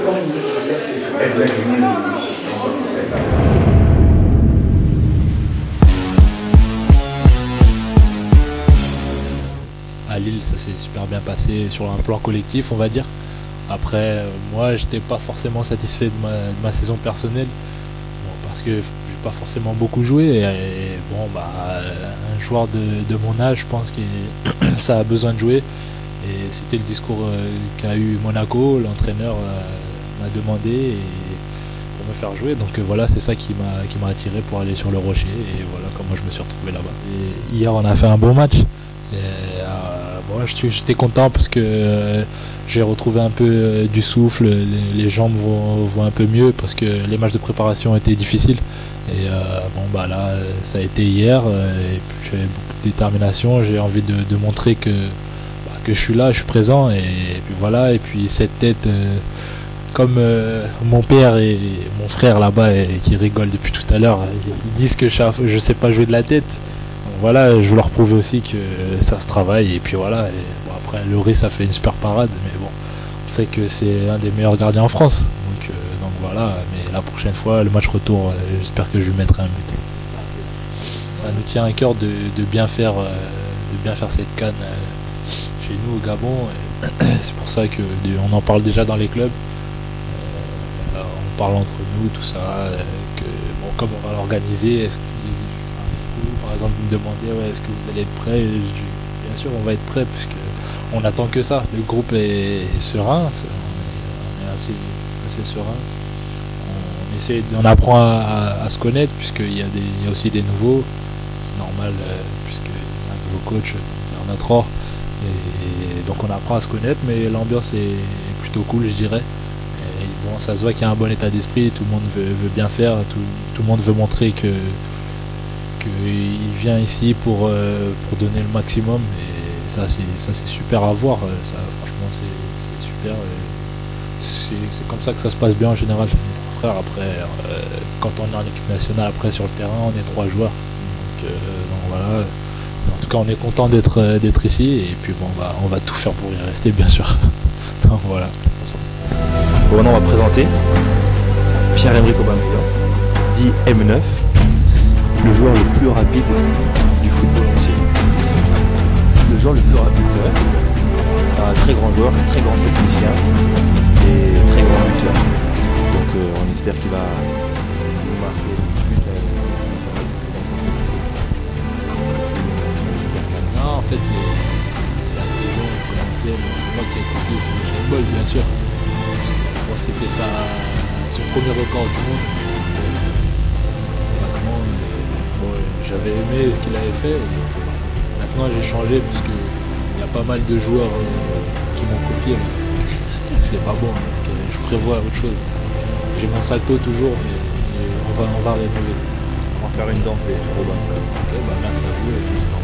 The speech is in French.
À Lille, ça s'est super bien passé sur un plan collectif, on va dire. Après, moi, j'étais pas forcément satisfait de ma saison personnelle, bon, parce que j'ai pas forcément beaucoup joué. Et bon, un joueur de mon âge, je pense que ça a besoin de jouer. Et c'était le discours qu'a eu Monaco. L'entraîneur m'a demandé pour me faire jouer. Donc voilà, c'est ça qui m'a attiré pour aller sur le Rocher. Et voilà comment je me suis retrouvé là-bas. Et hier, on a fait un bon match. J'étais content parce que j'ai retrouvé un peu du souffle, les jambes vont un peu mieux parce que les matchs de préparation étaient difficiles. Et là, ça a été hier, et puis j'avais beaucoup de détermination, j'ai envie de montrer que je suis là, je suis présent, et puis voilà. Et puis cette tête, comme mon père et mon frère là-bas qui rigolent depuis tout à l'heure, ils disent que je sais pas jouer de la tête. Voilà, je veux leur prouver aussi que ça se travaille, et puis voilà. Et bon, après, Lloris a fait une super parade, mais bon, on sait que c'est un des meilleurs gardiens en France. Donc voilà, mais la prochaine fois, le match retour, j'espère que je lui mettrai un but. Ça nous tient à cœur de bien faire cette CAN chez nous au Gabon. C'est pour ça qu'on en parle déjà dans les clubs. On parle entre nous, tout ça, comme on va l'organiser, par exemple, vous me demandez est-ce que vous allez être prêt, bien sûr on va être prêt puisque on n'attend que ça. Le groupe est serein, on est assez serein. On apprend à se connaître puisqu'il y a aussi des nouveaux. C'est normal puisqu'il y a un nouveau coach, Bernard Rohr, et donc on apprend à se connaître, mais l'ambiance est plutôt cool, je dirais. Et bon, ça se voit qu'il y a un bon état d'esprit, tout le monde veut bien faire, tout le monde veut montrer qu'il vient ici pour donner le maximum, et ça c'est super à voir. Ça, franchement c'est super, c'est comme ça que ça se passe bien en général. Frère, après quand on est en équipe nationale, après sur le terrain on est 3 joueurs, donc voilà. En tout cas on est content d'être ici, et puis bon, on va tout faire pour y rester, bien sûr. Donc voilà. Bon, maintenant on va présenter Pierre-Emerick Aubameyang, dit M9, le joueur le plus rapide du football aussi. Le joueur le plus rapide, c'est vrai. Un très grand joueur, très grand technicien et très grand buteur. Donc on espère qu'il va nous marquer beaucoup de buts. Non, en fait c'est un des bons potentiels. C'est moi qui ai compris sur le football, bien sûr. Bon, c'était son premier record du monde. J'avais aimé ce qu'il avait fait. Maintenant j'ai changé parce qu'il y a pas mal de joueurs qui m'ont copié. C'est pas bon, donc je prévois autre chose. J'ai mon salto toujours, mais on va rénover. On va faire une danse et Robin. Ok, merci à vous et j'espère.